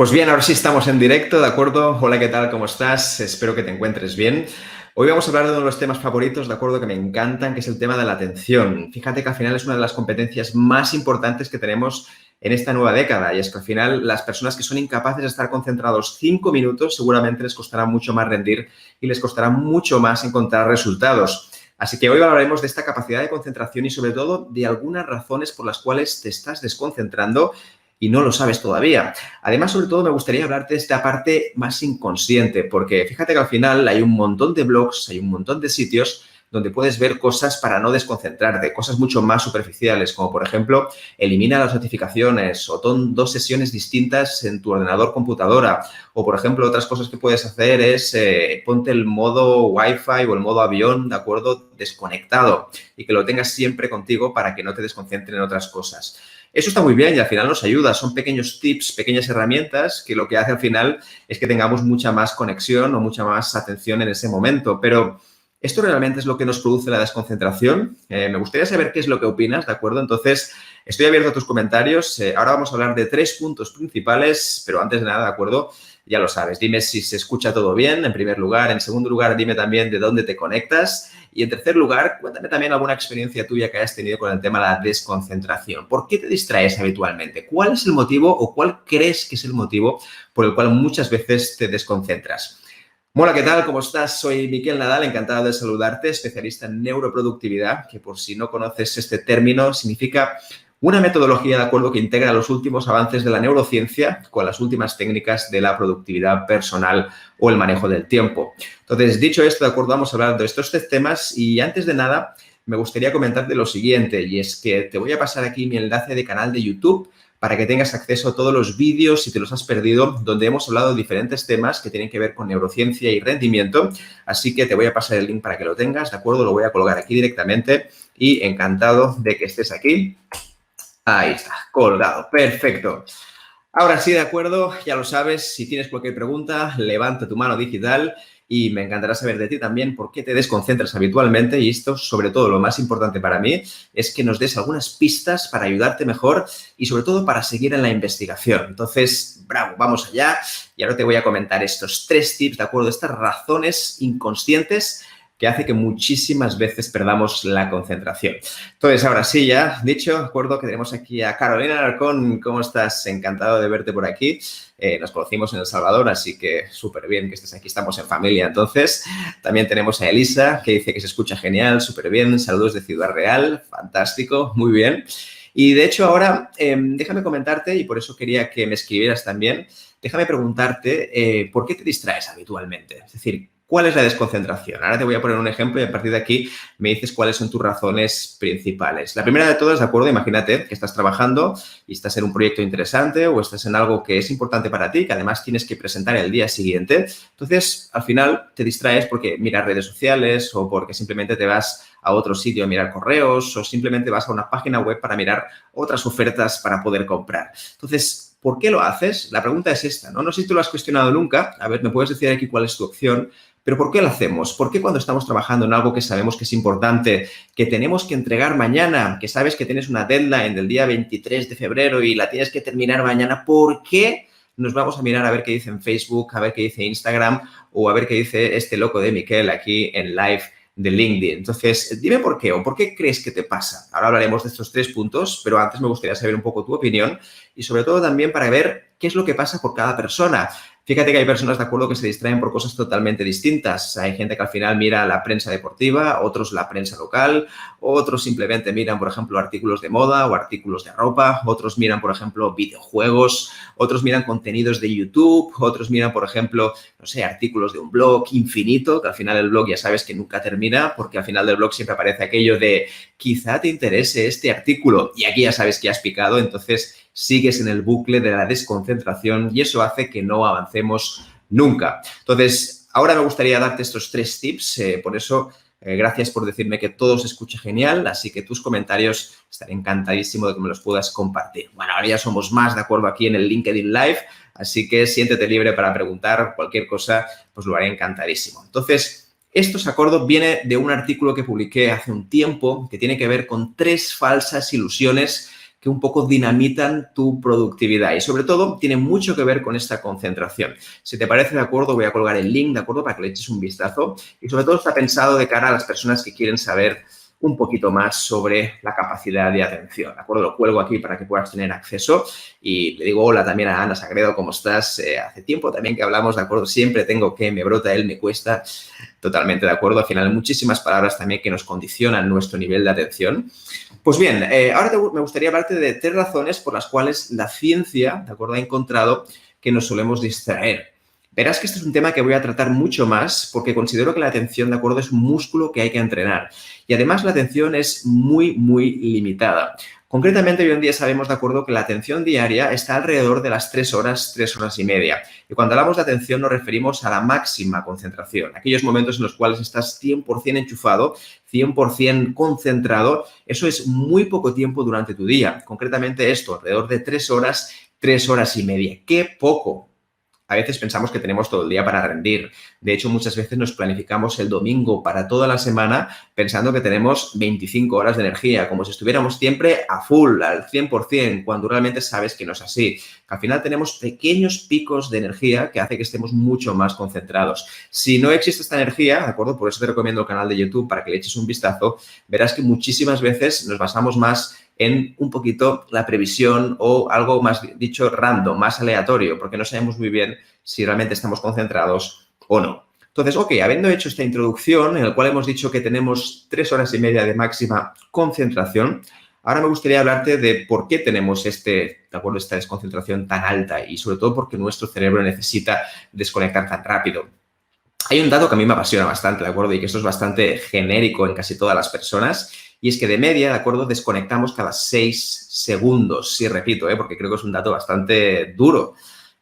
Pues bien, ahora sí estamos en directo, ¿de acuerdo? Hola, ¿qué tal? ¿Cómo estás? Espero que te encuentres bien. Hoy vamos a hablar de uno de los temas favoritos, ¿de acuerdo? Que me encantan, que es el tema de la atención. Fíjate que al final es una de las competencias más importantes que tenemos en esta nueva década y es que al final las personas que son incapaces de estar concentrados 5 minutos seguramente les costará mucho más rendir y les costará mucho más encontrar resultados. Así que hoy hablaremos de esta capacidad de concentración y sobre todo de algunas razones por las cuales te estás desconcentrando y no lo sabes todavía. Además, sobre todo, me gustaría hablarte de esta parte más inconsciente, porque fíjate que al final hay un montón de blogs, hay un montón de sitios donde puedes ver cosas para no desconcentrarte, cosas mucho más superficiales, como por ejemplo, elimina las notificaciones o ton 2 sesiones distintas en tu ordenador computadora. O, por ejemplo, otras cosas que puedes hacer es ponte el modo Wi-Fi o el modo avión, ¿de acuerdo? Desconectado y que lo tengas siempre contigo para que no te desconcentre en otras cosas. Eso está muy bien y al final nos ayuda. Son pequeños tips, pequeñas herramientas que lo que hace al final es que tengamos mucha más conexión o mucha más atención en ese momento. Pero ¿esto realmente es lo que nos produce la desconcentración? Me gustaría saber qué es lo que opinas, ¿de acuerdo? Entonces, estoy abierto a tus comentarios. Ahora vamos a hablar de 3 puntos principales, pero antes de nada, ¿de acuerdo? Ya lo sabes, dime si se escucha todo bien, en primer lugar. En segundo lugar, dime también de dónde te conectas. Y en tercer lugar, cuéntame también alguna experiencia tuya que hayas tenido con el tema de la desconcentración. ¿Por qué te distraes habitualmente? ¿Cuál es el motivo o cuál crees que es el motivo por el cual muchas veces te desconcentras? Hola, ¿qué tal? ¿Cómo estás? Soy Miquel Nadal, encantado de saludarte, especialista en neuroproductividad, que por si no conoces este término, significa una metodología, de acuerdo, que integra los últimos avances de la neurociencia con las últimas técnicas de la productividad personal o el manejo del tiempo. Entonces, dicho esto, de acuerdo, vamos a hablar de estos 3 temas y antes de nada me gustaría comentarte lo siguiente y es que te voy a pasar aquí mi enlace de canal de YouTube para que tengas acceso a todos los vídeos si te los has perdido, donde hemos hablado de diferentes temas que tienen que ver con neurociencia y rendimiento. Así que te voy a pasar el link para que lo tengas, ¿de acuerdo? Lo voy a colgar aquí directamente y encantado de que estés aquí. Ahí está, colgado. Perfecto. Ahora sí, de acuerdo, ya lo sabes, si tienes cualquier pregunta, levanta tu mano digital y me encantará saber de ti también por qué te desconcentras habitualmente y esto, sobre todo, lo más importante para mí es que nos des algunas pistas para ayudarte mejor y sobre todo para seguir en la investigación. Entonces, bravo, vamos allá y ahora te voy a comentar estos 3 tips, ¿de acuerdo? Estas razones inconscientes que hace que muchísimas veces perdamos la concentración. Entonces, ahora sí, ya dicho, de acuerdo que tenemos aquí a Carolina Alarcón. ¿Cómo estás? Encantado de verte por aquí. Nos conocimos en El Salvador, así que súper bien que estés aquí. Estamos en familia, entonces. También tenemos a Elisa, que dice que se escucha genial, súper bien. Saludos de Ciudad Real. Fantástico, muy bien. Y, de hecho, ahora déjame comentarte, y por eso quería que me escribieras también, déjame preguntarte por qué te distraes habitualmente. Es decir, ¿cuál es la desconcentración? Ahora te voy a poner un ejemplo y a partir de aquí me dices cuáles son tus razones principales. La primera de todas, ¿de acuerdo? Imagínate que estás trabajando y estás en un proyecto interesante o estás en algo que es importante para ti, que además tienes que presentar el día siguiente. Entonces, al final te distraes porque miras redes sociales o porque simplemente te vas a otro sitio a mirar correos o simplemente vas a una página web para mirar otras ofertas para poder comprar. Entonces, ¿por qué lo haces? La pregunta es esta, ¿no? No sé si tú lo has cuestionado nunca. A ver, me puedes decir aquí cuál es tu opción. Pero ¿por qué lo hacemos? ¿Por qué cuando estamos trabajando en algo que sabemos que es importante, que tenemos que entregar mañana, que sabes que tienes una deadline del día 23 de febrero y la tienes que terminar mañana, ¿por qué nos vamos a mirar a ver qué dice en Facebook, a ver qué dice Instagram o a ver qué dice este loco de Miquel aquí en live de LinkedIn? Entonces, dime por qué o por qué crees que te pasa. Ahora hablaremos de estos 3 puntos, pero antes me gustaría saber un poco tu opinión y sobre todo también para ver qué es lo que pasa por cada persona. Fíjate que hay personas, de acuerdo, que se distraen por cosas totalmente distintas. Hay gente que al final mira la prensa deportiva, otros la prensa local, otros simplemente miran, por ejemplo, artículos de moda o artículos de ropa, otros miran, por ejemplo, videojuegos, otros miran contenidos de YouTube, otros miran, por ejemplo, no sé, artículos de un blog infinito, que al final el blog ya sabes que nunca termina, porque al final del blog siempre aparece aquello de quizá te interese este artículo y aquí ya sabes que has picado, entonces sigues en el bucle de la desconcentración y eso hace que no avancemos nunca. Entonces, ahora me gustaría darte estos 3 tips, por eso gracias por decirme que todo se escucha genial, así que tus comentarios estaré encantadísimo de que me los puedas compartir. Bueno, ahora ya somos más, de acuerdo, aquí en el LinkedIn Live, así que siéntete libre para preguntar cualquier cosa, pues lo haré encantadísimo. Entonces, esto, de acuerdo, viene de un artículo que publiqué hace un tiempo que tiene que ver con 3 falsas ilusiones que un poco dinamitan tu productividad y sobre todo tiene mucho que ver con esta concentración. Si te parece, de acuerdo, voy a colgar el link, de acuerdo, para que le eches un vistazo y sobre todo está pensado de cara a las personas que quieren saber un poquito más sobre la capacidad de atención, ¿de acuerdo? Lo cuelgo aquí para que puedas tener acceso y le digo hola también a Ana Sagredo, ¿cómo estás? Hace tiempo también que hablamos, ¿de acuerdo? Siempre tengo que, me brota él, me cuesta, totalmente de acuerdo. Al final, muchísimas palabras también que nos condicionan nuestro nivel de atención. Pues bien, ahora me gustaría hablarte de 3 razones por las cuales la ciencia, ¿de acuerdo?, ha encontrado que nos solemos distraer. Verás que este es un tema que voy a tratar mucho más porque considero que la atención, ¿de acuerdo?, es un músculo que hay que entrenar. Y además la atención es muy, muy limitada. Concretamente, hoy en día sabemos, ¿de acuerdo?, que la atención diaria está alrededor de las 3 horas, 3 horas y media. Y cuando hablamos de atención nos referimos a la máxima concentración, aquellos momentos en los cuales estás 100% enchufado, 100% concentrado. Eso es muy poco tiempo durante tu día. Concretamente esto, alrededor de 3 horas y media. ¡Qué poco! A veces pensamos que tenemos todo el día para rendir. De hecho, muchas veces nos planificamos el domingo para toda la semana pensando que tenemos 25 horas de energía, como si estuviéramos siempre a full, al 100%, cuando realmente sabes que no es así. Que al final tenemos pequeños picos de energía que hace que estemos mucho más concentrados. Si no existe esta energía, ¿de acuerdo? Por eso te recomiendo el canal de YouTube para que le eches un vistazo. Verás que muchísimas veces nos basamos más en un poquito la previsión o algo más dicho random, más aleatorio, porque no sabemos muy bien si realmente estamos concentrados o no. Entonces, ok, habiendo hecho esta introducción en la cual hemos dicho que tenemos 3 horas y media de máxima concentración, ahora me gustaría hablarte de por qué tenemos esta desconcentración tan alta y sobre todo porque nuestro cerebro necesita desconectar tan rápido. Hay un dato que a mí me apasiona bastante, ¿de acuerdo? Y que esto es bastante genérico en casi todas las personas. Y es que de media, ¿de acuerdo?, desconectamos cada 6 segundos. Sí, repito, porque creo que es un dato bastante duro.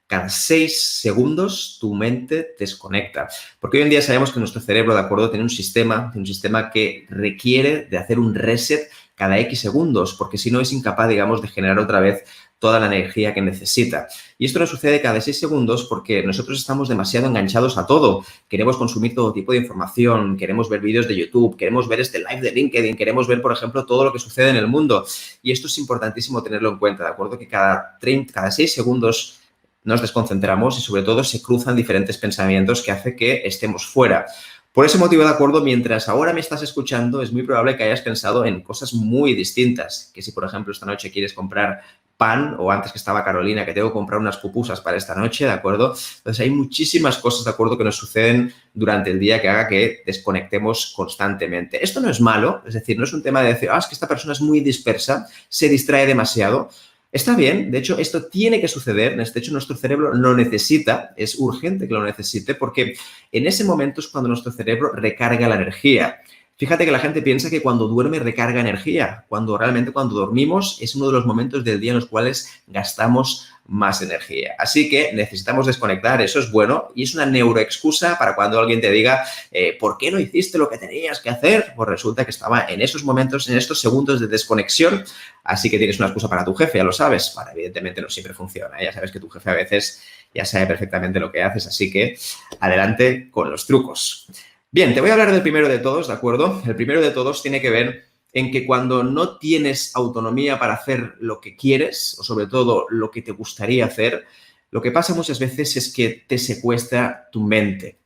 Cada 6 segundos tu mente desconecta. Porque hoy en día sabemos que nuestro cerebro, ¿de acuerdo?, tiene un sistema que requiere de hacer un reset cada X segundos, porque si no es incapaz, digamos, de generar otra vez toda la energía que necesita. Y esto nos sucede cada 6 segundos porque nosotros estamos demasiado enganchados a todo. Queremos consumir todo tipo de información, queremos ver vídeos de YouTube, queremos ver este live de LinkedIn, queremos ver, por ejemplo, todo lo que sucede en el mundo. Y esto es importantísimo tenerlo en cuenta, ¿de acuerdo? Que cada 6 segundos nos desconcentramos y, sobre todo, se cruzan diferentes pensamientos que hace que estemos fuera. Por ese motivo, de acuerdo, mientras ahora me estás escuchando, es muy probable que hayas pensado en cosas muy distintas. Que si, por ejemplo, esta noche quieres comprar pan, o antes que estaba Carolina, que tengo que comprar unas pupusas para esta noche, ¿de acuerdo? Entonces, hay muchísimas cosas, ¿de acuerdo?, que nos suceden durante el día que haga que desconectemos constantemente. Esto no es malo, es decir, no es un tema de decir, es que esta persona es muy dispersa, se distrae demasiado. Está bien, de hecho, esto tiene que suceder, de hecho, nuestro cerebro lo necesita, es urgente que lo necesite, porque en ese momento es cuando nuestro cerebro recarga la energía. Fíjate que la gente piensa que cuando duerme recarga energía, cuando realmente cuando dormimos es uno de los momentos del día en los cuales gastamos más energía. Así que necesitamos desconectar, eso es bueno y es una neuroexcusa para cuando alguien te diga ¿por qué no hiciste lo que tenías que hacer? Pues resulta que estaba en esos momentos, en estos segundos de desconexión, así que tienes una excusa para tu jefe, ya lo sabes. Bueno, evidentemente no siempre funciona, ya sabes que tu jefe a veces ya sabe perfectamente lo que haces, así que adelante con los trucos. Bien, te voy a hablar del primero de todos, ¿de acuerdo? El primero de todos tiene que ver en que cuando no tienes autonomía para hacer lo que quieres, o sobre todo lo que te gustaría hacer, lo que pasa muchas veces es que te secuestra tu mente.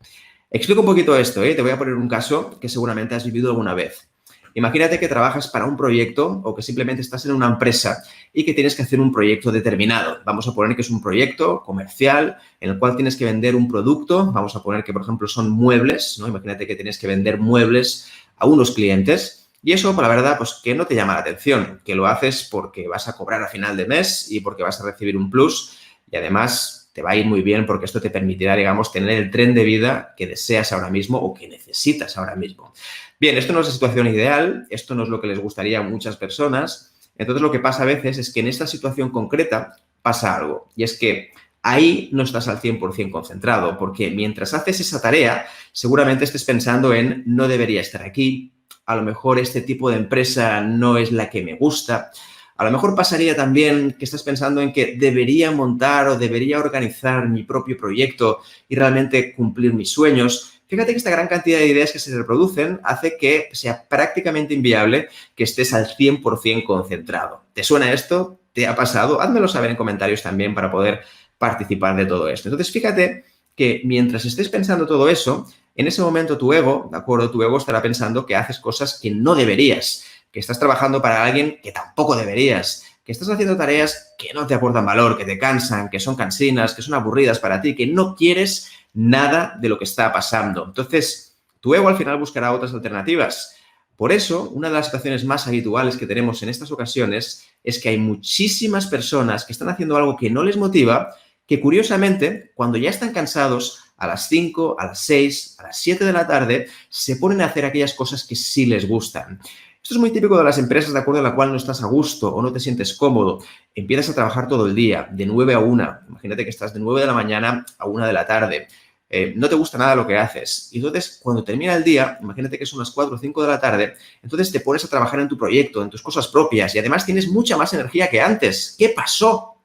Explico un poquito esto, Te voy a poner un caso que seguramente has vivido alguna vez. Imagínate que trabajas para un proyecto o que simplemente estás en una empresa y que tienes que hacer un proyecto determinado. Vamos a poner que es un proyecto comercial en el cual tienes que vender un producto. Vamos a poner que, por ejemplo, son muebles, ¿no? Imagínate que tienes que vender muebles a unos clientes y eso, por la verdad, pues que no te llama la atención, que lo haces porque vas a cobrar a final de mes y porque vas a recibir un plus y además te va a ir muy bien porque esto te permitirá, digamos, tener el tren de vida que deseas ahora mismo o que necesitas ahora mismo. Bien, esto no es la situación ideal, esto no es lo que les gustaría a muchas personas. Entonces, lo que pasa a veces es que en esta situación concreta pasa algo y es que ahí no estás al 100% concentrado porque mientras haces esa tarea, seguramente estés pensando en no debería estar aquí, a lo mejor este tipo de empresa no es la que me gusta. A lo mejor pasaría también que estás pensando en que debería montar o debería organizar mi propio proyecto y realmente cumplir mis sueños. Fíjate que esta gran cantidad de ideas que se reproducen hace que sea prácticamente inviable que estés al 100% concentrado. ¿Te suena esto? ¿Te ha pasado? Házmelo saber en comentarios también para poder participar de todo esto. Entonces, fíjate que mientras estés pensando todo eso, en ese momento tu ego, ¿de acuerdo? Tu ego estará pensando que haces cosas que no deberías, que estás trabajando para alguien que tampoco deberías, que estás haciendo tareas que no te aportan valor, que te cansan, que son cansinas, que son aburridas para ti, que no quieres nada de lo que está pasando. Entonces, tu ego al final buscará otras alternativas. Por eso, una de las situaciones más habituales que tenemos en estas ocasiones es que hay muchísimas personas que están haciendo algo que no les motiva, que curiosamente, cuando ya están cansados, a las 5, a las 6, a las 7 de la tarde, se ponen a hacer aquellas cosas que sí les gustan. Esto es muy típico de las empresas, de acuerdo, en la cual no estás a gusto o no te sientes cómodo. Empiezas a trabajar todo el día, de 9 a 1. Imagínate que estás de 9 de la mañana a 1 de la tarde. No te gusta nada lo que haces. Y entonces, cuando termina el día, imagínate que son las 4 o 5 de la tarde, entonces te pones a trabajar en tu proyecto, en tus cosas propias y además tienes mucha más energía que antes. ¿Qué pasó?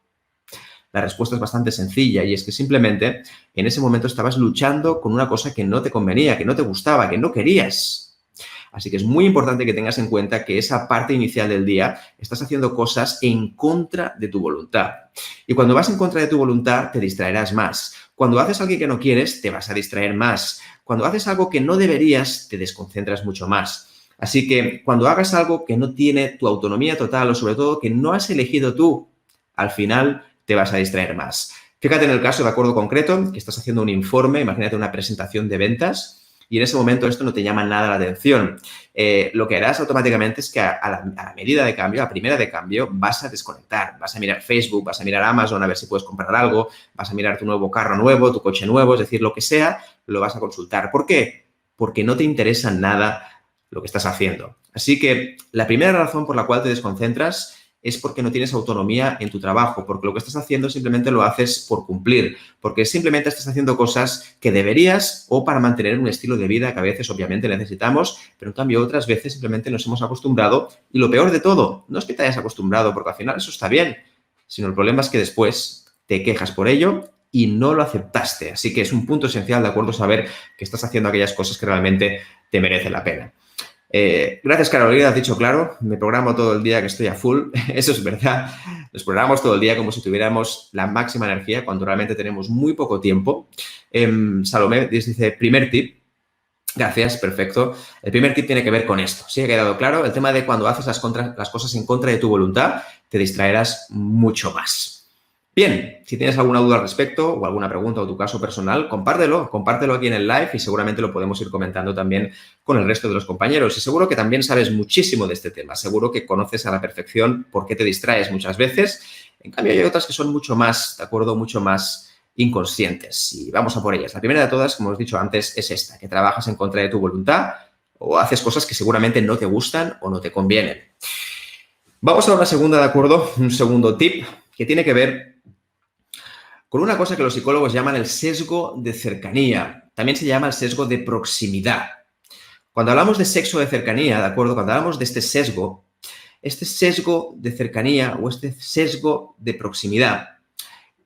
La respuesta es bastante sencilla y es que simplemente en ese momento estabas luchando con una cosa que no te convenía, que no te gustaba, que no querías. Así que es muy importante que tengas en cuenta que esa parte inicial del día estás haciendo cosas en contra de tu voluntad. Y cuando vas en contra de tu voluntad, te distraerás más. Cuando haces algo que no quieres, te vas a distraer más. Cuando haces algo que no deberías, te desconcentras mucho más. Así que cuando hagas algo que no tiene tu autonomía total o sobre todo que no has elegido tú, al final te vas a distraer más. Fíjate en el caso de acuerdo concreto, que estás haciendo un informe, imagínate una presentación de ventas, y en ese momento esto no te llama nada la atención. Lo que harás automáticamente es que a la medida de cambio, a primera de cambio, vas a desconectar. Vas a mirar Facebook, vas a mirar Amazon a ver si puedes comprar algo, vas a mirar tu nuevo carro nuevo, tu coche nuevo, es decir, lo que sea, lo vas a consultar. ¿Por qué? Porque no te interesa nada lo que estás haciendo. Así que la primera razón por la cual te desconcentras es porque no tienes autonomía en tu trabajo, porque lo que estás haciendo simplemente lo haces por cumplir, porque simplemente estás haciendo cosas que deberías o para mantener un estilo de vida que a veces obviamente necesitamos, pero en cambio otras veces simplemente nos hemos acostumbrado y lo peor de todo, no es que te hayas acostumbrado, porque al final eso está bien, sino el problema es que después te quejas por ello y no lo aceptaste. Así que es un punto esencial, de acuerdo, saber que estás haciendo aquellas cosas que realmente te merecen la pena. Gracias, Carolina, has dicho claro, me programo todo el día que estoy a full, eso es verdad, nos programamos todo el día como si tuviéramos la máxima energía cuando realmente tenemos muy poco tiempo. Salomé dice, primer tip, gracias, perfecto, el primer tip tiene que ver con esto, ¿sí ha quedado claro? El tema de cuando haces las cosas en contra de tu voluntad, te distraerás mucho más. Bien, si tienes alguna duda al respecto o alguna pregunta o tu caso personal, compártelo aquí en el live y seguramente lo podemos ir comentando también con el resto de los compañeros. Y seguro que también sabes muchísimo de este tema, seguro que conoces a la perfección por qué te distraes muchas veces. En cambio, hay otras que son mucho más, ¿de acuerdo? Mucho más inconscientes. Y vamos a por ellas. La primera de todas, como os he dicho antes, es esta, que trabajas en contra de tu voluntad o haces cosas que seguramente no te gustan o no te convienen. Vamos a una segunda, ¿de acuerdo? Un segundo tip que tiene que ver con una cosa que los psicólogos llaman el sesgo de cercanía. También se llama el sesgo de proximidad. Cuando hablamos de sesgo de cercanía, ¿de acuerdo? Cuando hablamos de este sesgo de cercanía o este sesgo de proximidad,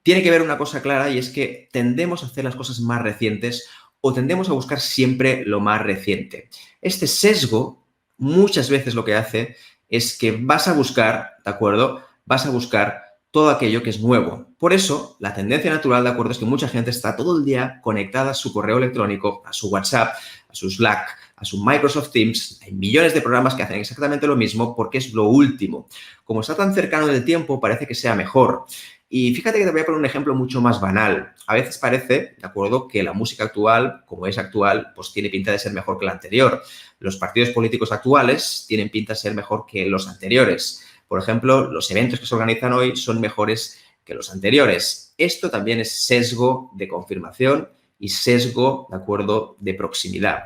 tiene que ver una cosa clara y es que tendemos a hacer las cosas más recientes o tendemos a buscar siempre lo más reciente. Este sesgo muchas veces lo que hace es que vas a buscar, ¿de acuerdo? Vas a buscar todo aquello que es nuevo. Por eso, la tendencia natural, ¿de acuerdo?, es que mucha gente está todo el día conectada a su correo electrónico, a su WhatsApp, a su Slack, a su Microsoft Teams. Hay millones de programas que hacen exactamente lo mismo porque es lo último. Como está tan cercano del tiempo, parece que sea mejor. Y fíjate que te voy a poner un ejemplo mucho más banal. A veces parece, ¿de acuerdo?, que la música actual, como es actual, pues tiene pinta de ser mejor que la anterior. Los partidos políticos actuales tienen pinta de ser mejor que los anteriores. Por ejemplo, los eventos que se organizan hoy son mejores que los anteriores. Esto también es sesgo de confirmación y sesgo, ¿de acuerdo?, de proximidad.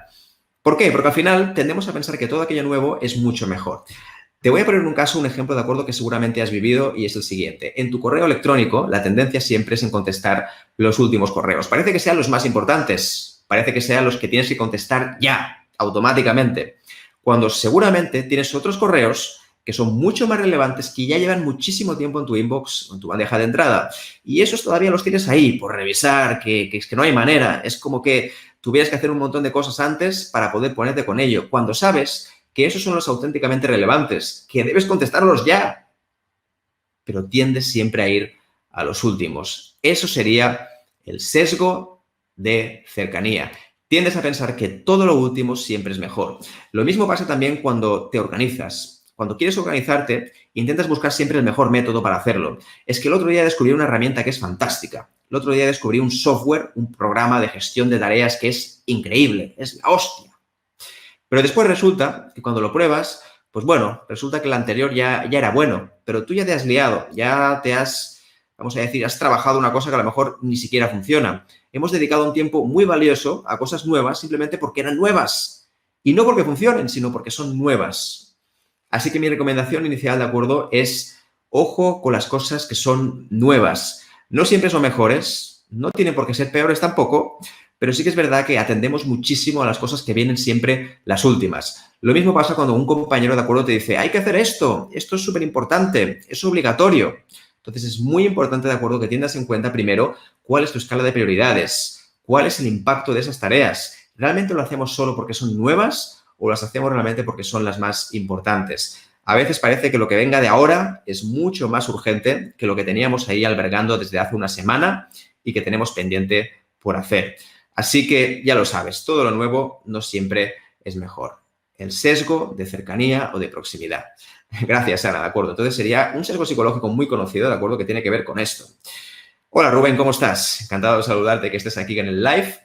¿Por qué? Porque al final tendemos a pensar que todo aquello nuevo es mucho mejor. Te voy a poner un ejemplo, ¿de acuerdo?, que seguramente has vivido y es el siguiente. En tu correo electrónico, la tendencia siempre es en contestar los últimos correos. Parece que sean los más importantes. Parece que sean los que tienes que contestar ya, automáticamente. Cuando seguramente tienes otros correos que son mucho más relevantes, que ya llevan muchísimo tiempo en tu inbox, en tu bandeja de entrada. Y esos todavía los tienes ahí por revisar, que es que no hay manera. Es como que tuvieras que hacer un montón de cosas antes para poder ponerte con ello, cuando sabes que esos son los auténticamente relevantes, que debes contestarlos ya, pero tiendes siempre a ir a los últimos. Eso sería el sesgo de cercanía. Tiendes a pensar que todo lo último siempre es mejor. Lo mismo pasa también cuando te organizas. Cuando quieres organizarte, intentas buscar siempre el mejor método para hacerlo. Es que el otro día descubrí una herramienta que es fantástica. El otro día descubrí un software, un programa de gestión de tareas que es increíble, es la hostia. Pero después resulta que cuando lo pruebas, pues bueno, resulta que el anterior ya era bueno, pero tú ya te has liado, ya te has, vamos a decir, has trabajado una cosa que a lo mejor ni siquiera funciona. Hemos dedicado un tiempo muy valioso a cosas nuevas simplemente porque eran nuevas. Y no porque funcionen, sino porque son nuevas. Así que mi recomendación inicial, ¿de acuerdo?, es ojo con las cosas que son nuevas. No siempre son mejores, no tienen por qué ser peores tampoco, pero sí que es verdad que atendemos muchísimo a las cosas que vienen siempre las últimas. Lo mismo pasa cuando un compañero, ¿de acuerdo?, te dice, hay que hacer esto es súper importante, es obligatorio. Entonces, es muy importante, ¿de acuerdo?, que tengas en cuenta primero cuál es tu escala de prioridades, cuál es el impacto de esas tareas. ¿Realmente lo hacemos solo porque son nuevas o las hacemos realmente porque son las más importantes? A veces parece que lo que venga de ahora es mucho más urgente que lo que teníamos ahí albergando desde hace una semana y que tenemos pendiente por hacer. Así que ya lo sabes, todo lo nuevo no siempre es mejor. El sesgo de cercanía o de proximidad. Gracias, Ana, ¿de acuerdo? Entonces sería un sesgo psicológico muy conocido, ¿de acuerdo?, que tiene que ver con esto. Hola, Rubén, ¿cómo estás? Encantado de saludarte, que estés aquí en el live.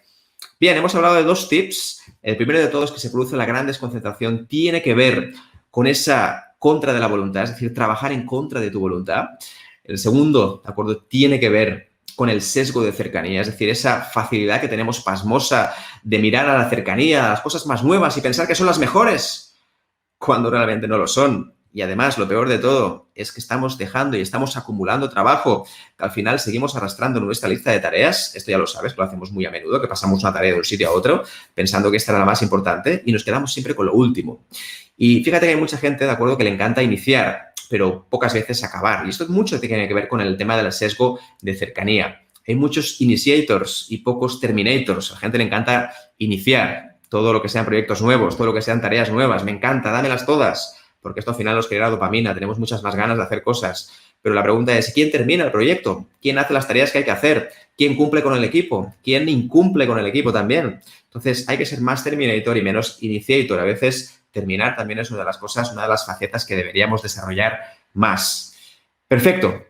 Bien, hemos hablado de 2 tips. El primero de todos, que se produce la gran desconcentración, tiene que ver con esa contra de la voluntad, es decir, trabajar en contra de tu voluntad. El segundo, ¿de acuerdo?, tiene que ver con el sesgo de cercanía, es decir, esa facilidad que tenemos pasmosa de mirar a la cercanía, a las cosas más nuevas y pensar que son las mejores, cuando realmente no lo son. Y además, lo peor de todo es que estamos dejando y estamos acumulando trabajo, que al final seguimos arrastrando nuestra lista de tareas. Esto ya lo sabes, que lo hacemos muy a menudo, que pasamos una tarea de un sitio a otro pensando que esta era la más importante y nos quedamos siempre con lo último. Y fíjate que hay mucha gente, ¿de acuerdo?, que le encanta iniciar, pero pocas veces acabar. Y esto mucho tiene que ver con el tema del sesgo de cercanía. Hay muchos initiators y pocos terminators. A la gente le encanta iniciar todo lo que sean proyectos nuevos, todo lo que sean tareas nuevas. Me encanta, dámelas todas, porque esto al final nos genera dopamina, tenemos muchas más ganas de hacer cosas. Pero la pregunta es, ¿quién termina el proyecto? ¿Quién hace las tareas que hay que hacer? ¿Quién cumple con el equipo? ¿Quién incumple con el equipo también? Entonces, hay que ser más terminator y menos initiator. A veces terminar también es una de las cosas, una de las facetas que deberíamos desarrollar más. Perfecto.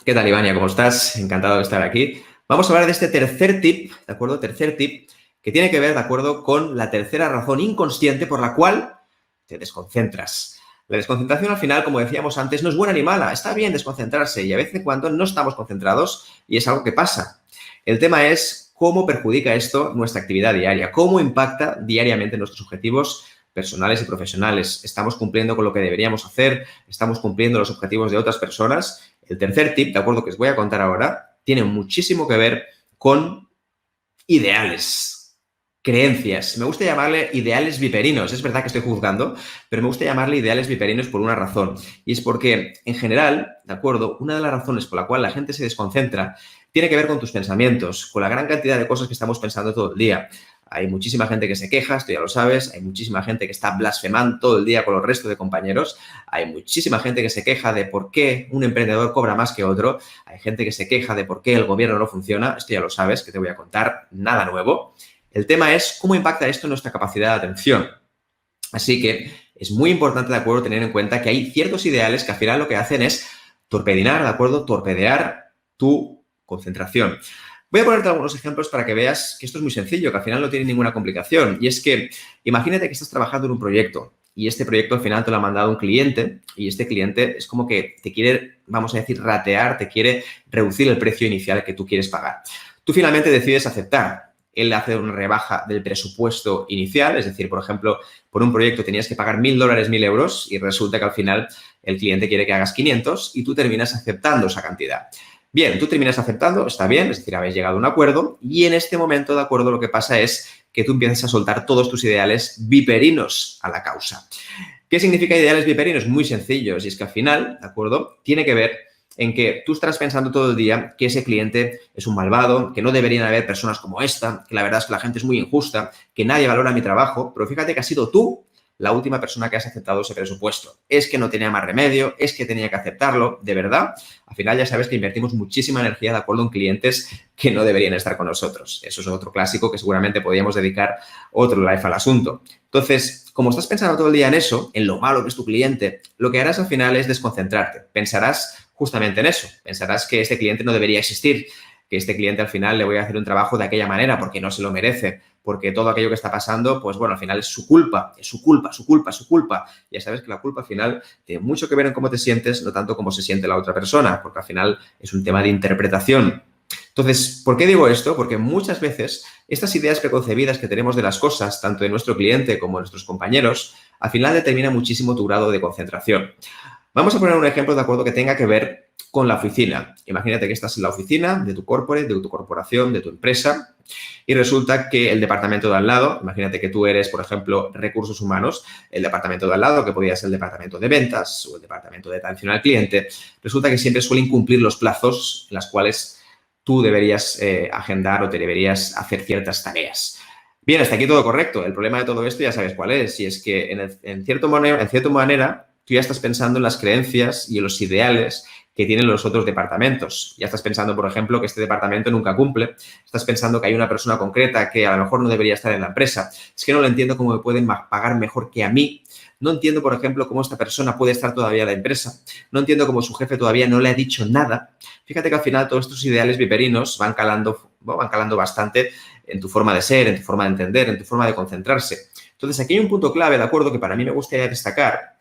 ¿Qué tal, Ivania? ¿Cómo estás? Encantado de estar aquí. Vamos a hablar de este tercer tip, ¿de acuerdo? Tercer tip que tiene que ver, ¿de acuerdo?, con la tercera razón inconsciente por la cual te desconcentras. La desconcentración al final, como decíamos antes, no es buena ni mala. Está bien desconcentrarse y a veces cuando no estamos concentrados y es algo que pasa. El tema es cómo perjudica esto nuestra actividad diaria, cómo impacta diariamente nuestros objetivos personales y profesionales. ¿Estamos cumpliendo con lo que deberíamos hacer? ¿Estamos cumpliendo los objetivos de otras personas? El tercer tip, de acuerdo, que os voy a contar ahora, tiene muchísimo que ver con ideales, creencias. Me gusta llamarle ideales viperinos. Es verdad que estoy juzgando, pero me gusta llamarle ideales viperinos por una razón. Y es porque, en general, ¿de acuerdo?, una de las razones por la cual la gente se desconcentra tiene que ver con tus pensamientos, con la gran cantidad de cosas que estamos pensando todo el día. Hay muchísima gente que se queja, esto ya lo sabes. Hay muchísima gente que está blasfemando todo el día con los restos de compañeros. Hay muchísima gente que se queja de por qué un emprendedor cobra más que otro. Hay gente que se queja de por qué el gobierno no funciona. Esto ya lo sabes, que te voy a contar, nada nuevo. El tema es cómo impacta esto en nuestra capacidad de atención. Así que es muy importante, ¿de acuerdo?, tener en cuenta que hay ciertos ideales que al final lo que hacen es torpedear, ¿de acuerdo?, torpedear tu concentración. Voy a ponerte algunos ejemplos para que veas que esto es muy sencillo, que al final no tiene ninguna complicación. Y es que imagínate que estás trabajando en un proyecto y este proyecto al final te lo ha mandado un cliente y este cliente es como que te quiere, vamos a decir, ratear, te quiere reducir el precio inicial que tú quieres pagar. Tú finalmente decides aceptar. Él hace una rebaja del presupuesto inicial, es decir, por ejemplo, por un proyecto tenías que pagar $1.000, 1.000 euros y resulta que al final el cliente quiere que hagas 500 y tú terminas aceptando esa cantidad. Bien, tú terminas aceptando, está bien, es decir, habéis llegado a un acuerdo y en este momento, de acuerdo, lo que pasa es que tú empiezas a soltar todos tus ideales viperinos a la causa. ¿Qué significa ideales viperinos? Muy sencillos y es que al final, ¿de acuerdo?, tiene que ver en que tú estás pensando todo el día que ese cliente es un malvado, que no deberían haber personas como esta, que la verdad es que la gente es muy injusta, que nadie valora mi trabajo, pero fíjate que has sido tú la última persona que has aceptado ese presupuesto. Es que no tenía más remedio, es que tenía que aceptarlo, de verdad. Al final ya sabes que invertimos muchísima energía de acuerdo en clientes que no deberían estar con nosotros. Eso es otro clásico que seguramente podríamos dedicar otro live al asunto. Entonces, como estás pensando todo el día en eso, en lo malo que es tu cliente, lo que harás al final es desconcentrarte. Pensarás justamente en eso. Pensarás que este cliente no debería existir, que este cliente al final le voy a hacer un trabajo de aquella manera porque no se lo merece, porque todo aquello que está pasando, pues bueno, al final es su culpa, es su culpa, su culpa, su culpa. Ya sabes que la culpa al final tiene mucho que ver en cómo te sientes, no tanto cómo se siente la otra persona, porque al final es un tema de interpretación. Entonces, ¿por qué digo esto? Porque muchas veces estas ideas preconcebidas que tenemos de las cosas, tanto de nuestro cliente como de nuestros compañeros, al final determina muchísimo tu grado de concentración. Vamos a poner un ejemplo de acuerdo que tenga que ver con la oficina. Imagínate que estás en la oficina de tu corporate, de tu corporación, de tu empresa y resulta que el departamento de al lado, imagínate que tú eres, por ejemplo, recursos humanos, el departamento de al lado, que podría ser el departamento de ventas o el departamento de atención al cliente, resulta que siempre suelen cumplir los plazos en los cuales tú deberías agendar o te deberías hacer ciertas tareas. Bien, hasta aquí todo correcto. El problema de todo esto ya sabes cuál es, y es que en cierta manera tú ya estás pensando en las creencias y en los ideales que tienen los otros departamentos. Ya estás pensando, por ejemplo, que este departamento nunca cumple. Estás pensando que hay una persona concreta que a lo mejor no debería estar en la empresa. Es que no lo entiendo cómo me pueden pagar mejor que a mí. No entiendo, por ejemplo, cómo esta persona puede estar todavía en la empresa. No entiendo cómo su jefe todavía no le ha dicho nada. Fíjate que al final todos estos ideales viperinos van calando bastante en tu forma de ser, en tu forma de entender, en tu forma de concentrarse. Entonces, aquí hay un punto clave, ¿de acuerdo?, que para mí me gustaría destacar,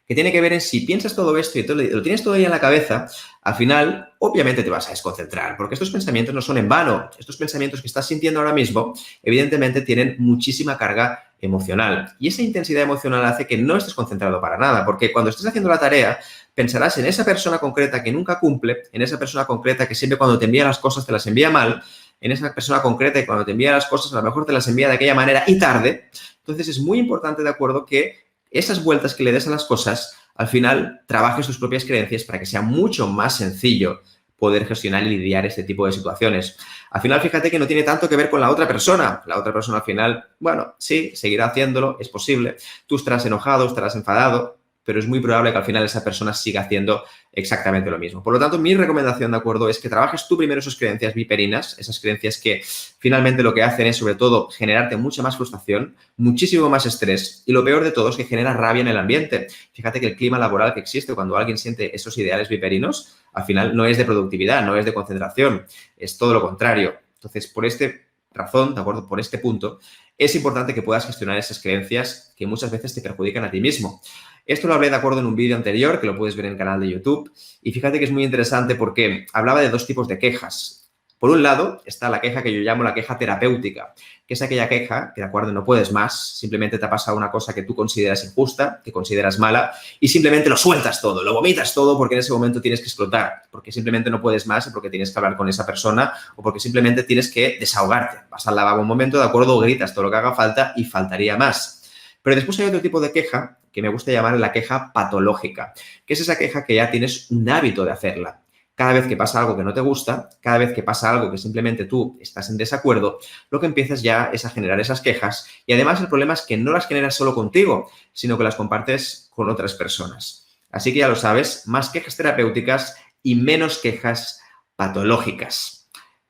que tiene que ver en si piensas todo esto y lo tienes todo ahí en la cabeza, al final, obviamente te vas a desconcentrar, porque estos pensamientos no son en vano. Estos pensamientos que estás sintiendo ahora mismo, evidentemente, tienen muchísima carga emocional. Y esa intensidad emocional hace que no estés concentrado para nada, porque cuando estés haciendo la tarea, pensarás en esa persona concreta que nunca cumple, en esa persona concreta que siempre cuando te envía las cosas te las envía mal, en esa persona concreta que cuando te envía las cosas a lo mejor te las envía de aquella manera y tarde. Entonces, es muy importante, de acuerdo, que esas vueltas que le des a las cosas, al final trabajes tus propias creencias para que sea mucho más sencillo poder gestionar y lidiar este tipo de situaciones. Al final, fíjate que no tiene tanto que ver con la otra persona. La otra persona al final, bueno, sí, seguirá haciéndolo, es posible. Tú estarás enojado, estarás enfadado, pero es muy probable que al final esa persona siga haciendo exactamente lo mismo. Por lo tanto, mi recomendación, ¿de acuerdo?, es que trabajes tú primero esas creencias viperinas, esas creencias que finalmente lo que hacen es, sobre todo, generarte mucha más frustración, muchísimo más estrés y lo peor de todo es que genera rabia en el ambiente. Fíjate que el clima laboral que existe cuando alguien siente esos ideales viperinos, al final no es de productividad, no es de concentración, es todo lo contrario. Entonces, por esta razón, ¿de acuerdo?, por este punto, es importante que puedas gestionar esas creencias que muchas veces te perjudican a ti mismo. Esto lo hablé, de acuerdo, en un vídeo anterior, que lo puedes ver en el canal de YouTube, y fíjate que es muy interesante porque hablaba de dos tipos de quejas. Por un lado, está la queja que yo llamo la queja terapéutica, que es aquella queja que, de acuerdo, no puedes más, simplemente te ha pasado una cosa que tú consideras injusta, que consideras mala, y simplemente lo sueltas todo, lo vomitas todo porque en ese momento tienes que explotar, porque simplemente no puedes más, porque tienes que hablar con esa persona o porque simplemente tienes que desahogarte. Vas al lavabo un momento, de acuerdo, gritas todo lo que haga falta y faltaría más. Pero después hay otro tipo de queja que me gusta llamar la queja patológica, que es esa queja que ya tienes un hábito de hacerla. Cada vez que pasa algo que no te gusta, cada vez que pasa algo que simplemente tú estás en desacuerdo, lo que empiezas ya es a generar esas quejas y además el problema es que no las generas solo contigo, sino que las compartes con otras personas. Así que ya lo sabes, más quejas terapéuticas y menos quejas patológicas.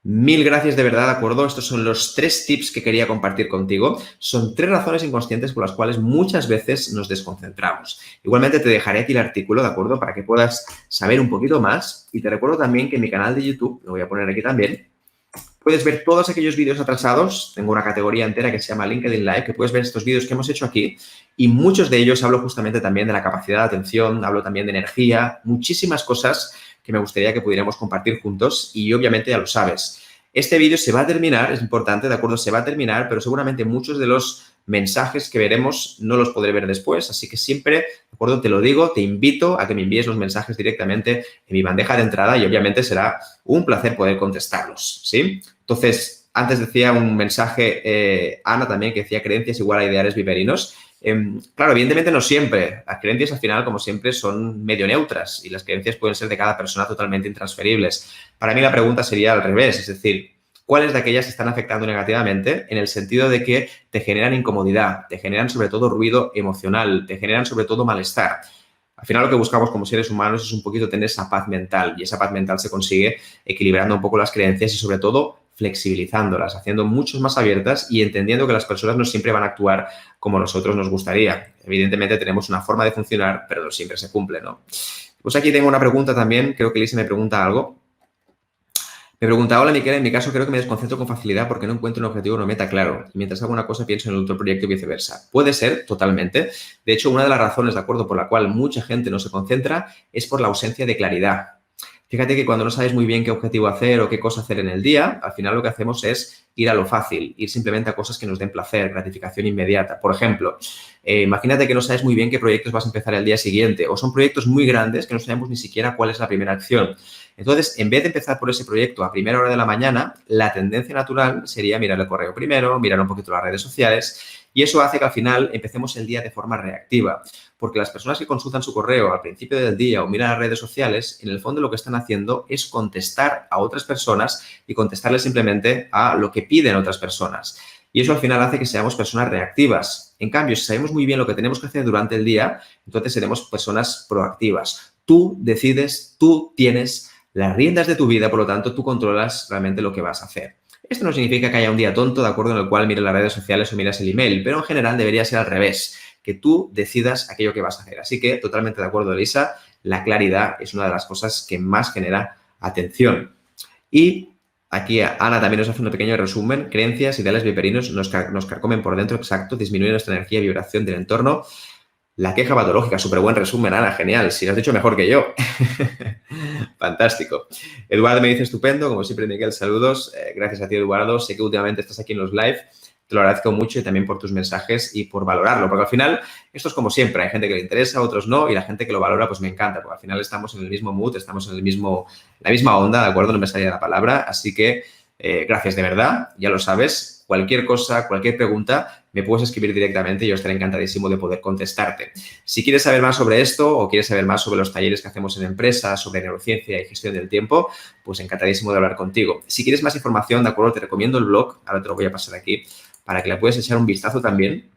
Mil gracias de verdad, ¿de acuerdo? Estos son los 3 tips que quería compartir contigo. Son 3 razones inconscientes por las cuales muchas veces nos desconcentramos. Igualmente te dejaré aquí el artículo, ¿de acuerdo?, para que puedas saber un poquito más. Y te recuerdo también que en mi canal de YouTube, lo voy a poner aquí también, puedes ver todos aquellos vídeos atrasados. Tengo una categoría entera que se llama LinkedIn Live, que puedes ver estos vídeos que hemos hecho aquí. Y muchos de ellos hablo justamente también de la capacidad de atención, hablo también de energía, muchísimas cosas que me gustaría que pudiéramos compartir juntos y obviamente ya lo sabes. Este vídeo se va a terminar, es importante, ¿de acuerdo? Se va a terminar, pero seguramente muchos de los mensajes que veremos no los podré ver después, así que siempre, ¿de acuerdo?, te lo digo, te invito a que me envíes los mensajes directamente en mi bandeja de entrada y obviamente será un placer poder contestarlos, ¿sí? Entonces, antes decía un mensaje, Ana también, que decía creencias igual a ideales viperinos. Claro, evidentemente no siempre. Las creencias al final, como siempre, son medio neutras y las creencias pueden ser de cada persona totalmente intransferibles. Para mí la pregunta sería al revés, es decir, ¿cuáles de aquellas te están afectando negativamente en el sentido de que te generan incomodidad, te generan sobre todo ruido emocional, te generan sobre todo malestar? Al final lo que buscamos como seres humanos es un poquito tener esa paz mental y esa paz mental se consigue equilibrando un poco las creencias y sobre todo flexibilizándolas, haciendo mucho más abiertas y entendiendo que las personas no siempre van a actuar como nosotros nos gustaría. Evidentemente tenemos una forma de funcionar, pero no siempre se cumple, ¿no? Pues aquí tengo una pregunta también, creo que Lisa me pregunta algo. Me pregunta, hola Miquel, en mi caso creo que me desconcentro con facilidad porque no encuentro un objetivo o una meta claro. Y mientras hago una cosa pienso en el otro proyecto y viceversa. Puede ser, totalmente. De hecho, una de las razones, de acuerdo, por la cual mucha gente no se concentra es por la ausencia de claridad. Fíjate que cuando no sabes muy bien qué objetivo hacer o qué cosa hacer en el día, al final lo que hacemos es ir a lo fácil, ir simplemente a cosas que nos den placer, gratificación inmediata. Por ejemplo, imagínate que no sabes muy bien qué proyectos vas a empezar el día siguiente o son proyectos muy grandes que no sabemos ni siquiera cuál es la primera acción. Entonces, en vez de empezar por ese proyecto a primera hora de la mañana, la tendencia natural sería mirar el correo primero, mirar un poquito las redes sociales y eso hace que al final empecemos el día de forma reactiva. Porque las personas que consultan su correo al principio del día o miran las redes sociales, en el fondo lo que están haciendo es contestar a otras personas y contestarles simplemente a lo que piden otras personas. Y eso al final hace que seamos personas reactivas. En cambio, si sabemos muy bien lo que tenemos que hacer durante el día, entonces seremos personas proactivas. Tú decides, tú tienes las riendas de tu vida, por lo tanto, tú controlas realmente lo que vas a hacer. Esto no significa que haya un día tonto, de acuerdo, en el cual mires las redes sociales o miras el email, pero en general debería ser al revés, que tú decidas aquello que vas a hacer. Así que, totalmente de acuerdo, Elisa, la claridad es una de las cosas que más genera atención. Y aquí Ana también nos hace un pequeño resumen. Creencias, ideales viperinos nos carcomen por dentro, exacto, disminuyen nuestra energía y vibración del entorno. La queja patológica, súper buen resumen, Ana, genial. Si lo has dicho mejor que yo. Fantástico. Eduardo me dice estupendo, como siempre, Miguel, saludos. Gracias a ti, Eduardo. Sé que últimamente estás aquí en los live. Te lo agradezco mucho y también por tus mensajes y por valorarlo, porque al final esto es como siempre, hay gente que le interesa, otros no, y la gente que lo valora pues me encanta, porque al final estamos en el mismo mood, estamos en la misma onda, ¿de acuerdo? No me salía la palabra, así que gracias de verdad, ya lo sabes, cualquier cosa, cualquier pregunta, me puedes escribir directamente y yo estaré encantadísimo de poder contestarte. Si quieres saber más sobre esto o quieres saber más sobre los talleres que hacemos en empresas, sobre neurociencia y gestión del tiempo, pues encantadísimo de hablar contigo. Si quieres más información, ¿de acuerdo? Te recomiendo el blog, ahora te lo voy a pasar aquí, para que le puedas echar un vistazo también.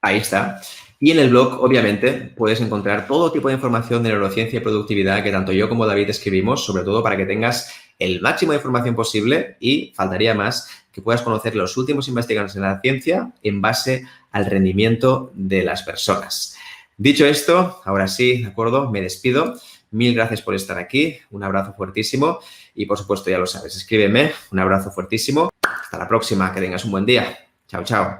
Ahí está. Y en el blog, obviamente, puedes encontrar todo tipo de información de neurociencia y productividad que tanto yo como David escribimos, sobre todo para que tengas el máximo de información posible y, faltaría más, que puedas conocer los últimos investigadores en la ciencia en base al rendimiento de las personas. Dicho esto, ahora sí, ¿de acuerdo? Me despido. Mil gracias por estar aquí. Un abrazo fuertísimo. Y, por supuesto, ya lo sabes, escríbeme. Un abrazo fuertísimo. Hasta la próxima. Que tengas un buen día. Chao, chao.